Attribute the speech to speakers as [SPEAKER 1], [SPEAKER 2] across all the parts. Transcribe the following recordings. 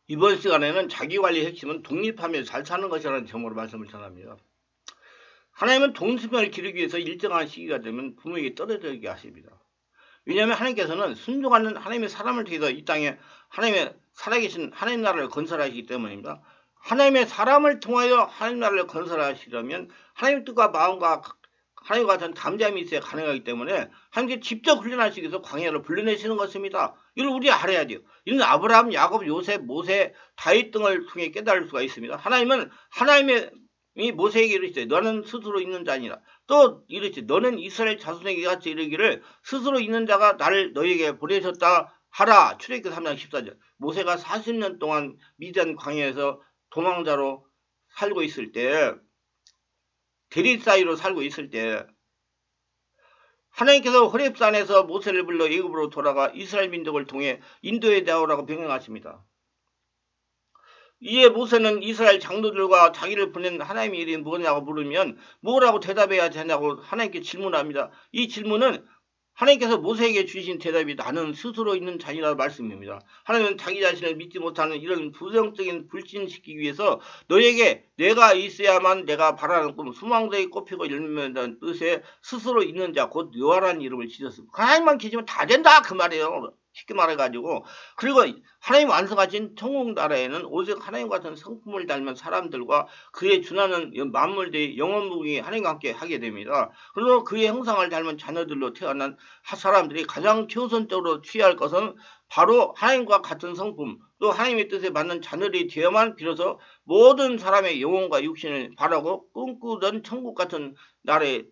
[SPEAKER 1] 이번 시간에는 자기관리의 핵심은 독립하며 잘 사는 것이라는 점으로 말씀을 전합니다. 하나님은 독립을 기르기 위해서 일정한 시기가 되면 부모에게 떨어지게 하십니다. 왜냐하면 하나님께서는 순종하는 하나님의 사람을 통해서 이 땅에 하나님의 살아계신 하나님 나라를 건설하시기 때문입니다. 하나님의 사람을 통하여 하나님 나라를 건설하시려면 하나님 뜻과 마음과 하나님과 같은 담대함이 있어야 가능하기 때문에 하나님께 직접 훈련하시기 위해서 광야를 불러내시는 것입니다. 이걸 우리가 알아야 돼요. 이는 아브라함, 야곱, 요셉, 모세, 다윗 등을 통해 깨달을 수가 있습니다. 하나님은 이 모세에게 이르시되 너는 스스로 있는 자니라. 또 이르시되 너는 이스라엘 자손에게 같이 이르기를 스스로 있는 자가 나를 너희에게 보내셨다 하라. 출애굽기 3장 14절. 모세가 40년 동안 미디안 광야에서 도망자로 살고 있을 때, 대리 사이로 살고 있을 때 하나님께서 호렙산에서 모세를 불러 애굽으로 돌아가 이스라엘 민족을 통해 인도에 나오라고 명령하십니다. 이에 모세는 이스라엘 장로들과 자기를 보낸 하나님의 일이 뭐냐고 물으면 뭐라고 대답해야 되냐고 하나님께 질문합니다. 이 질문은 하나님께서 모세에게 주신 대답이 나는 스스로 있는 자니라는 말씀입니다. 하나님은 자기 자신을 믿지 못하는 이런 부정적인 불신시키기 위해서 너에게 내가 있어야만 내가 바라는 꿈 수망대에 꼽히고 열매된다는 뜻에 스스로 있는 자 곧 여호와라는 이름을 지었습니다. 하나님만 계시면 다 된다 그 말이에요. 쉽게 말해가지고. 그리고 하나님 완성하신 천국 나라에는 오직 하나님 같은 성품을 닮은 사람들과 그에 준하는 만물들이 영원무궁히 하나님과 함께 하게 됩니다. 그리고 그의 형상을 닮은 자녀들로 태어난 사람들이 가장 최우선적으로 취할 것은 바로 하나님과 같은 성품, 또 하나님의 뜻에 맞는 자녀들이 되어야만 비로소 모든 사람의 영혼과 육신을 바라고 꿈꾸던 천국 같은 나라에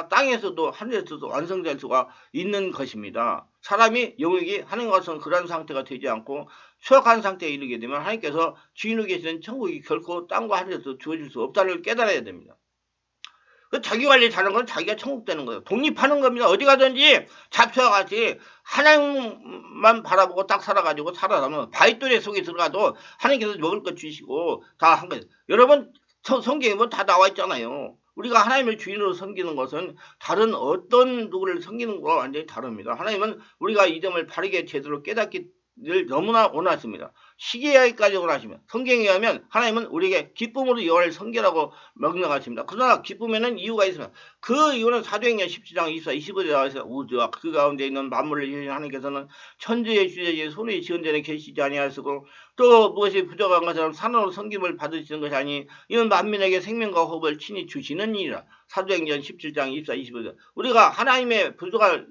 [SPEAKER 1] 땅에서도 하늘에서도 완성될 수가 있는 것입니다. 사람이 영역이 하나님과 같은 그런 상태가 되지 않고 추악한 상태에 이르게 되면 하나님께서 주인으로 계시는 천국이 결코 땅과 하늘에서 주어질 수 없다는 걸 깨달아야 됩니다. 그 자기 관리 잘하는 건 자기가 천국 되는 거예요. 독립하는 겁니다. 어디 가든지 잡초와 같이 하나님만 바라보고 딱 살아가지고 살아가면 바위돌에 속에 들어가도 하나님께서 먹을 것 주시고 다 한 거예요. 여러분 성경에 뭐 다 나와 있잖아요. 우리가 하나님을 주인으로 섬기는 것은 다른 어떤 누구를 섬기는 것과 완전히 다릅니다. 하나님은 우리가 이 점을 바르게 제대로 깨닫기를 너무나 원하십니다. 시기하기까지 원하십니다. 성경에 의하면 하나님은 우리에게 기쁨으로 여호와를 섬기라고 명령하십니다. 그러나 기쁨에는 이유가 있습니다. 그 이유는 사도행전 17장 24, 25절에 나와서 우주와 그 가운데 있는 만물을 지으신 하나님께서는 천지의 주제에 손이 지은 전에 계시지 아니하시고 또 무엇이 부족한 것처럼 산으로 섬김을 받으시는 것이 아니 이는 만민에게 생명과 호흡을 친히 주시는 일이라. 사도행전 17장 24, 25절. 우리가 하나님의 부족을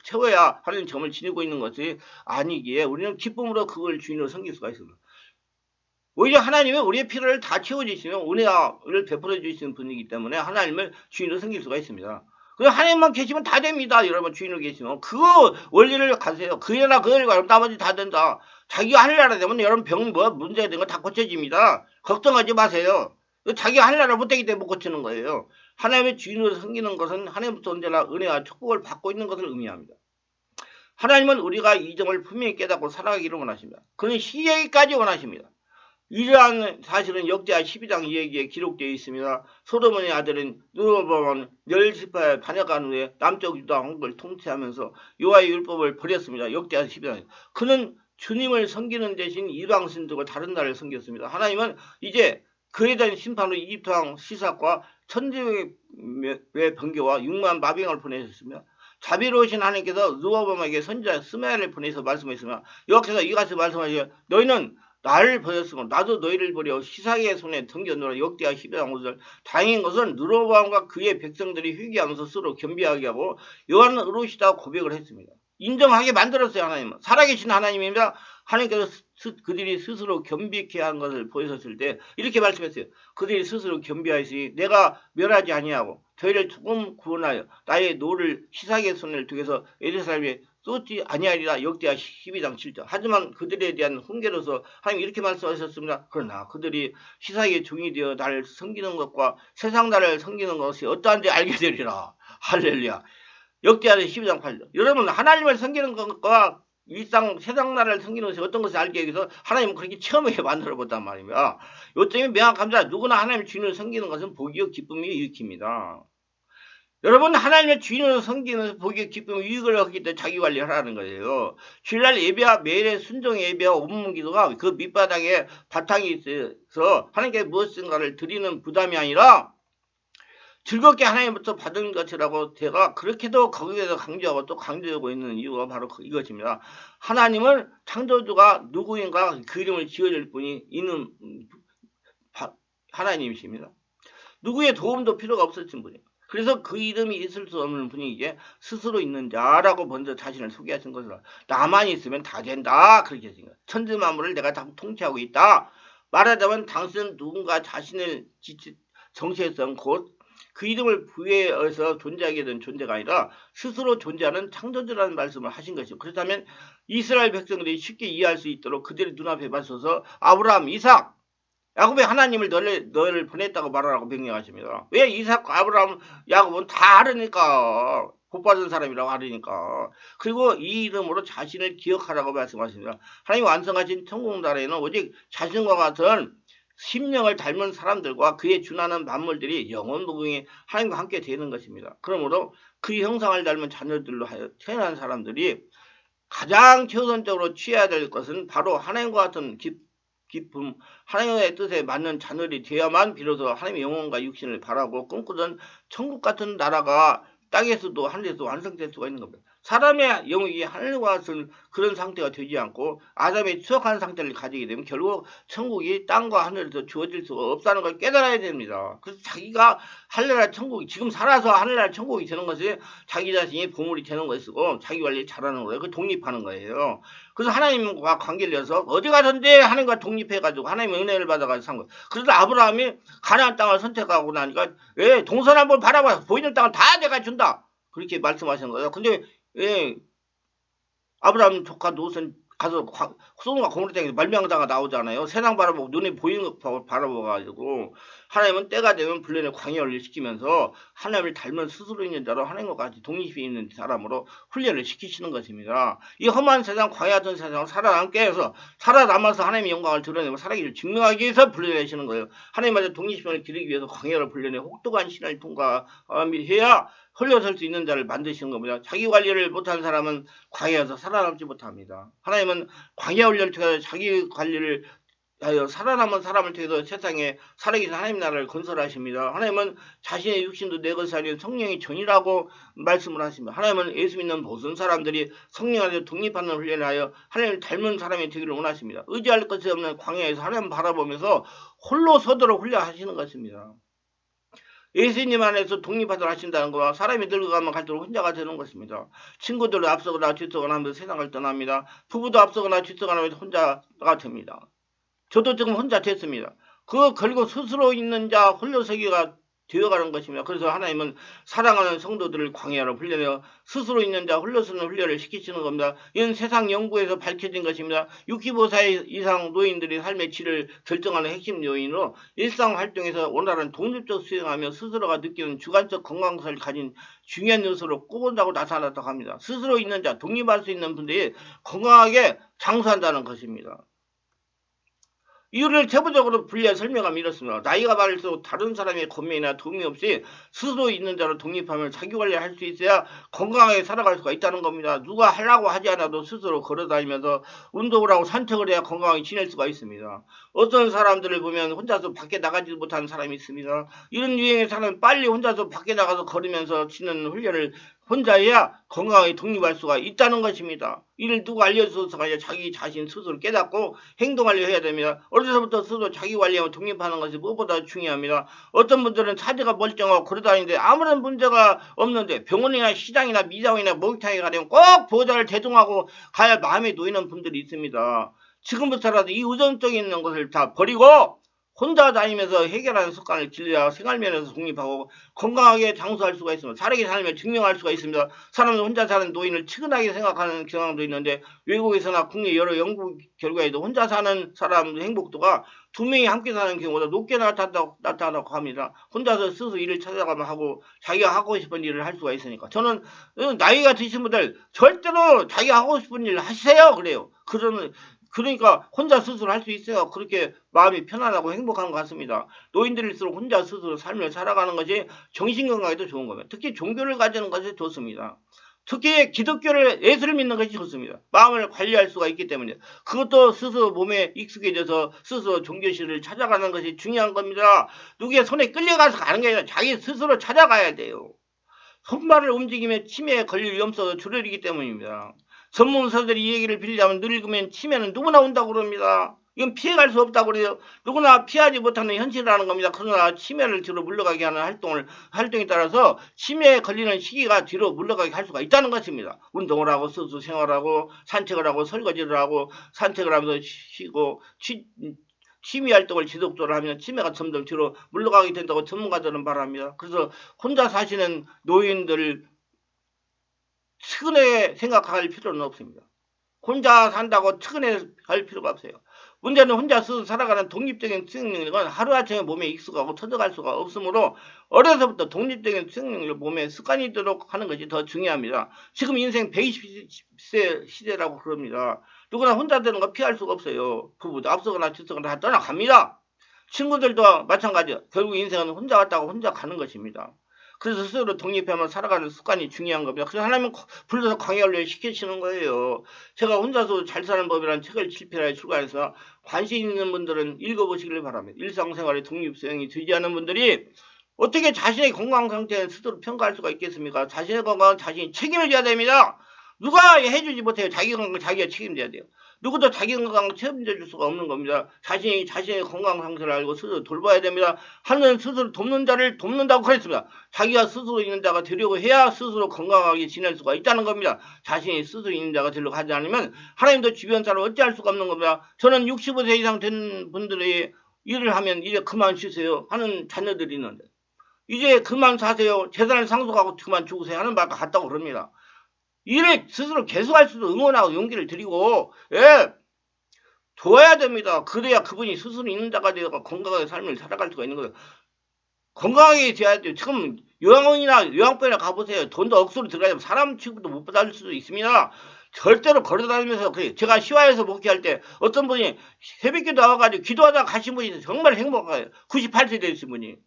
[SPEAKER 1] 채워야 하는 점을 지니고 있는 것이 아니기에 우리는 기쁨으로 그걸 주인으로 섬길 수가 있습니다. 오히려 하나님은 우리의 필요를 다 채워주시면 은혜를 베풀어 주시는 분이기 때문에 하나님을 주인으로 섬길 수가 있습니다. 그 하나님만 계시면 다 됩니다. 여러분 주인으로 계시면 그 원리를 가세요. 그애나 그애를 가면 나머지 다 된다. 자기가 하늘나라 되면 여러분 문제가 된 거 다 고쳐집니다. 걱정하지 마세요. 자기가 하늘나라 못되기 때문에 못 고치는 거예요. 하나님의 주인으로 섬기는 것은 하나님부터 언제나 은혜와 축복을 받고 있는 것을 의미합니다. 하나님은 우리가 이 점을 분명히 깨닫고 살아가기를 원하십니다. 그는 시에기까지 원하십니다. 이러한 사실은 역대하 12장 이야기에 기록되어 있습니다. 소로몬의 아들인 르호보암은 열지파에 반역한 후에 남쪽 유다 왕국을 통치하면서 여호와의 율법을 버렸습니다. 역대하 12장. 그는 주님을 섬기는 대신 이방 신들과 다른 나라를 섬겼습니다. 하나님은 이제 그에 대한 심판으로 이집트 왕 시삭과 천지의 번개와 6만 마병을 보내셨습니다. 자비로우신 하나님께서 르호보암에게 선지자 스메아를 보내서 말씀하셨습니다. 여호와께서 이같이 말씀하시되 너희는 나를 버렸으면 나도 너희를 버려 시삭의 손에 던져놓으라. 역대하 12장 5절. 다행인 것은 르호보암과 그의 백성들이 회개하면서 스스로 겸비하게 하고 여호와는 의로우시다고 고백을 했습니다. 인정하게 만들었어요. 하나님은 살아계신 하나님입니다. 하나님께서 그들이 스스로 겸비케 한 것을 보셨을 때 이렇게 말씀했어요. 그들이 스스로 겸비하였으니 내가 멸하지 아니하고 저희를 조금 구원하여 나의 노를 시삭의 손을 두게서 에르사람에 쏟지 아니하리라. 역대하 12장 7절. 하지만 그들에 대한 훈계로서 하나님 이렇게 말씀하셨습니다. 그러나 그들이 시삭의 종이 되어 나를 섬기는 것과 세상 나라를 섬기는 것이 어떠한지 알게 되리라. 할렐루야. 역대하 12장 8절. 여러분 하나님을 섬기는 것과 세상 나라를 섬기는 것이 어떤 것을 알기 위해서 하나님은 그렇게 체험하게 만들어 봤단 말입니다. 요점이 명확합니다. 누구나 하나님의 주인을 섬기는 것은 복이요 기쁨이 일으킵니다. 여러분 하나님의 주인으로 섬기면서 복의 기쁨 유익을 얻기 때문에 자기 관리하라는 거예요. 주일날 예배와 매일의 순종 예배와 온문 기도가 그 밑바닥에 바탕이 있어서 하나님께 무엇인가를 드리는 부담이 아니라 즐겁게 하나님부터 받은 것이라고 제가 그렇게도 거기에서 강조하고 또 강조하고 있는 이유가 바로 이것입니다. 하나님은 창조주가 누구인가 그 이름을 지어줄 분이 있는 하나님이십니다. 누구의 도움도 필요가 없었던 분이에요. 그래서 그 이름이 있을 수 없는 분이 이제 스스로 있는 자라고 먼저 자신을 소개하신 것으로 나만 있으면 다 된다 그렇게 하신 거예요. 천지 만물을 내가 다 통치하고 있다. 말하자면 당신은 누군가 자신을 정체성 곧 그 이름을 부여해서 존재하게 된 존재가 아니라 스스로 존재하는 창조주라는 말씀을 하신 것이죠. 그렇다면 이스라엘 백성들이 쉽게 이해할 수 있도록 그들의 눈앞에 맞서서 아브라함, 이삭, 야곱의 하나님을 너를 보냈다고 말하라고 명령하십니다. 왜 이삭, 아브라함, 야곱은 다 알으니까. 복받은 사람이라고 하니까. 그리고 이 이름으로 자신을 기억하라고 말씀하십니다. 하나님 완성하신 천국나라에는 오직 자신과 같은 심령을 닮은 사람들과 그에 준하는 만물들이 영원무궁히 하나님과 함께 되는 것입니다. 그러므로 그 형상을 닮은 자녀들로 하여 태어난 사람들이 가장 최우선적으로 취해야 될 것은 바로 하나님과 같은 기쁨, 하나님의 뜻에 맞는 자녀들이 되어야만 비로소 하나님의 영혼과 육신을 바라고 꿈꾸던 천국 같은 나라가 땅에서도 하늘에서 완성될 수가 있는 겁니다. 사람의 영역이 하늘과 같은 그런 상태가 되지 않고 아담의 추억한 상태를 가지게 되면 결국 천국이 땅과 하늘에서 주어질 수가 없다는 걸 깨달아야 됩니다. 그래서 자기가 하늘나라 천국이 지금 살아서 하늘나라 천국이 되는 것이 자기 자신이 보물이 되는 것이고 자기 관리 잘하는 거예요. 그 독립하는 거예요. 그래서 하나님과 관계를 해서 어디 가든지 하나님과 독립해가지고 하나님의 은혜를 받아가지고 산 거예요. 그래서 아브라함이 가나안 땅을 선택하고 나니까 예, 동선 한번 바라봐 보이는 땅을 다 내가 준다 그렇게 말씀하신 거예요. 근데 예, 아브라함 조카 롯은 가서 소돔과 고모라 땅에서 말미암다가 나오잖아요. 세상 바라보고 눈에 보이는 거 바라보가지고 하나님은 때가 되면 불륜의 광야를 시키면서 하나님을 닮은 스스로 있는 자로 하나님과 같이 독립이 있는 사람으로 훈련을 시키시는 것입니다. 이 험한 세상 광야던 세상을 살아남게 해서 살아남아서 하나님의 영광을 드러내고 살아기를 증명하기 위해서 불려내시는 거예요. 하나님마저 독립심을 기르기 위해서 광야를 불려내 혹독한 신을 통과해야 흘러설 수 있는 자를 만드시는 겁니다. 자기 관리를 못한 사람은 광야에서 살아남지 못합니다. 하나님은 광야 훈련을 통해서 자기 관리를 하여 살아남은 사람을 통해서 세상에 살아계신 하나님 나라를 건설하십니다. 하나님은 자신의 육신도 내 것이 아닌 성령이 전이라고 말씀을 하십니다. 하나님은 예수 믿는 모든 사람들이 성령 안에서 독립하는 훈련을 하여 하나님을 닮은 사람이 되기를 원하십니다. 의지할 것이 없는 광야에서 하나님 바라보면서 홀로 서도록 훈련하시는 것입니다. 예수님 안에서 독립하도록 하신다는 것과 사람이 늙어가면 갈수록 혼자가 되는 것입니다. 친구들도 앞서거나 뒤서거나 하면서 세상을 떠납니다. 부부도 앞서거나 뒤서거나 하면서 혼자가 됩니다. 저도 지금 혼자 됐습니다. 그리고 스스로 있는 자 홀로서기가 되어가는 것입니다. 그래서 하나님은 사랑하는 성도들을 광야로 훈련해요. 스스로 있는 자 홀로서는 훈련을 시키시는 겁니다. 이건 세상 연구에서 밝혀진 것입니다. 65세 이상 노인들이 삶의 질을 결정하는 핵심 요인으로 일상활동에서 원활한 독립적 수행하며 스스로가 느끼는 주관적 건강성을 가진 중요한 요소로 꼽은다고 나타났다고 합니다. 스스로 있는 자, 독립할 수 있는 분들이 건강하게 장수한다는 것입니다. 이유를 세부적으로 분리해 설명하면 이렇습니다. 나이가 많을수록 다른 사람의 권면이나 도움이 없이 스스로 있는 자로 독립하면 자기 관리할 수 있어야 건강하게 살아갈 수가 있다는 겁니다. 누가 하려고 하지 않아도 스스로 걸어다니면서 운동을 하고 산책을 해야 건강하게 지낼 수가 있습니다. 어떤 사람들을 보면 혼자서 밖에 나가지 못하는 사람이 있습니다. 이런 유행의 사람은 빨리 혼자서 밖에 나가서 걸으면서 치는 훈련을 혼자 해야 건강하게 독립할 수가 있다는 것입니다. 이를 누가 알려줘서가 아니라 자기 자신 스스로 깨닫고 행동하려 해야 됩니다. 어려서부터 스스로 자기 관리하고 독립하는 것이 무엇보다 중요합니다. 어떤 분들은 차지가 멀쩡하고 걸어다니는데 아무런 문제가 없는데 병원이나 시장이나 미장이나 목욕탕에 가려면 꼭 보호자를 대동하고 가야 마음에 놓이는 분들이 있습니다. 지금부터라도 이 의존적인 것을 다 버리고 혼자 다니면서 해결하는 습관을 길러야 생활면에서 독립하고 건강하게 장수할 수가 있습니다. 살아계 삶을 증명할 수가 있습니다. 사람은 혼자 사는 노인을 측은하게 생각하는 경향도 있는데 외국에서나 국내 여러 연구 결과에도 혼자 사는 사람 행복도가 두 명이 함께 사는 경우보다 높게 나타난다고 합니다. 혼자서 스스로 일을 찾아가면 하고 자기가 하고 싶은 일을 할 수가 있으니까. 저는 나이가 드신 분들 절대로 자기가 하고 싶은 일을 하세요 그래요. 그러면 그러니까 혼자 스스로 할 수 있어야 그렇게 마음이 편안하고 행복한 것 같습니다. 노인들일수록 혼자 스스로 삶을 살아가는 것이 정신건강에도 좋은 겁니다. 특히 종교를 가지는 것이 좋습니다. 특히 기독교를 예수를 믿는 것이 좋습니다. 마음을 관리할 수가 있기 때문에 그것도 스스로 몸에 익숙해져서 스스로 종교실을 찾아가는 것이 중요한 겁니다. 누구의 손에 끌려가서 가는 게 아니라 자기 스스로 찾아가야 돼요. 손발을 움직이면 치매에 걸릴 위험성도 줄어들기 때문입니다. 전문서들이 이 얘기를 빌리자면 늙으면 치매는 누구나 온다고 그럽니다. 이건 피해갈 수 없다고 그래요. 누구나 피하지 못하는 현실이라는 겁니다. 그러나 치매를 뒤로 물러가게 하는 활동에 따라서 치매에 걸리는 시기가 뒤로 물러가게 할 수가 있다는 것입니다. 운동을 하고 스스로 생활하고 산책을 하고 설거지를 하고 산책을 하면서 쉬고 취미 활동을 지속적으로 하면 치매가 점점 뒤로 물러가게 된다고 전문가들은 말합니다. 그래서 혼자 사시는 노인들 측은하게 생각할 필요는 없습니다. 혼자 산다고 측은해 할 필요가 없어요. 문제는 혼자 스스로 살아가는 독립적인 수행 능력은 하루아침에 몸에 익숙하고 터득할 수가 없으므로 어려서부터 독립적인 수행 능력을 몸에 습관이 되도록 하는 것이 더 중요합니다. 지금 인생 120세 시대라고 그럽니다. 누구나 혼자 되는 거 피할 수가 없어요. 부부도 앞서거나 뒤서거나 다 떠나갑니다. 친구들도 마찬가지예요. 결국 인생은 혼자 왔다고 혼자 가는 것입니다. 그래서 스스로 독립하며 살아가는 습관이 중요한 겁니다. 그래서 하나님은 불러서 광야훈련을 시키시는 거예요. 제가 혼자서 잘 사는 법이라는 책을 7편에 출간해서 관심 있는 분들은 읽어보시길 바랍니다. 일상생활의 독립수행이 되지 않은 분들이 어떻게 자신의 건강 상태를 스스로 평가할 수가 있겠습니까? 자신의 건강은 자신이 책임을 져야 됩니다. 누가 해주지 못해요. 자기 건강 자기가 책임져야 돼요. 누구도 자기 건강을 책임져 줄 수가 없는 겁니다. 자신의 건강 상태를 알고 스스로 돌봐야 됩니다. 하는 스스로 돕는 자를 돕는다고 그랬습니다. 자기가 스스로 있는 자가 되려고 해야 스스로 건강하게 지낼 수가 있다는 겁니다. 자신이 스스로 있는 자가 되려고 하지 않으면 하나님도 주변 사람을 어찌할 수가 없는 겁니다. 저는 65세 이상 된 분들이 일을 하면 이제 그만 쉬세요 하는 자녀들이 있는데 이제 그만 사세요. 재산을 상속하고 그만 죽으세요 하는 말과 같다고 그럽니다. 일을 스스로 계속할 수도 응원하고 용기를 드리고 도와야 됩니다. 그래야 그분이 스스로 있는 자가 되어 건강하게 삶을 살아갈 수가 있는 거예요. 건강하게 돼야 돼요. 지금 요양원이나 요양병원에 가보세요. 돈도 억수로 들어가면 사람 취급도 못 받을 수도 있습니다. 절대로 걸어다니면서 제가 시화에서 목회할 때 어떤 분이 새벽에 나와가지고 기도하다가 가신 분이 정말 행복해요. 98세 되신 분이.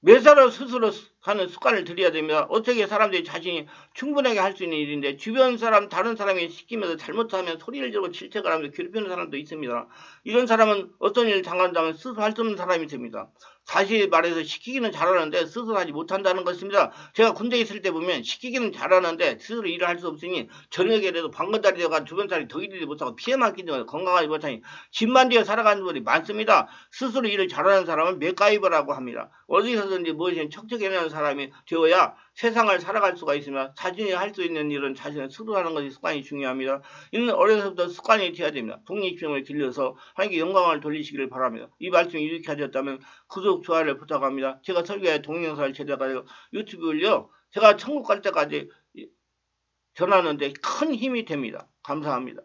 [SPEAKER 1] 매사로 스스로 하는 습관을 들여야 됩니다. 어떻게 사람들이 자신이 충분하게 할 수 있는 일인데 주변 사람 다른 사람이 시키면서 잘못하면 소리를 지르고 질책을 하면서 괴롭히는 사람도 있습니다. 이런 사람은 어떤 일을 당한다면 스스로 할 수 없는 사람이 됩니다. 다시 말해서 시키기는 잘하는데 스스로 하지 못한다는 것입니다. 제가 군대에 있을 때 보면 시키기는 잘하는데 스스로 일을 할 수 없으니 저녁에라도 방건달이 되어가 주변 사람이 더 일을 못하고 피해만 끼고 건강하지 못하니 집만 되어 살아가는 분이 많습니다. 스스로 일을 잘하는 사람은 맥가이버라고 합니다. 어디서든지 무엇이든 척척해내는 사람이 되어야 세상을 살아갈 수가 있으며 자신이 할 수 있는 일은 자신을 스스로 하는 것이 습관이 중요합니다. 이는 어려서부터 습관이 되어야 됩니다. 독립심을 길러서 하나님께 영광을 돌리시기를 바랍니다. 이 말씀이 이렇게 하셨다면 구독, 좋아요를 부탁합니다. 제가 설교에 동영상을 제작하여 유튜브를요. 제가 천국 갈 때까지 전하는데 큰 힘이 됩니다. 감사합니다.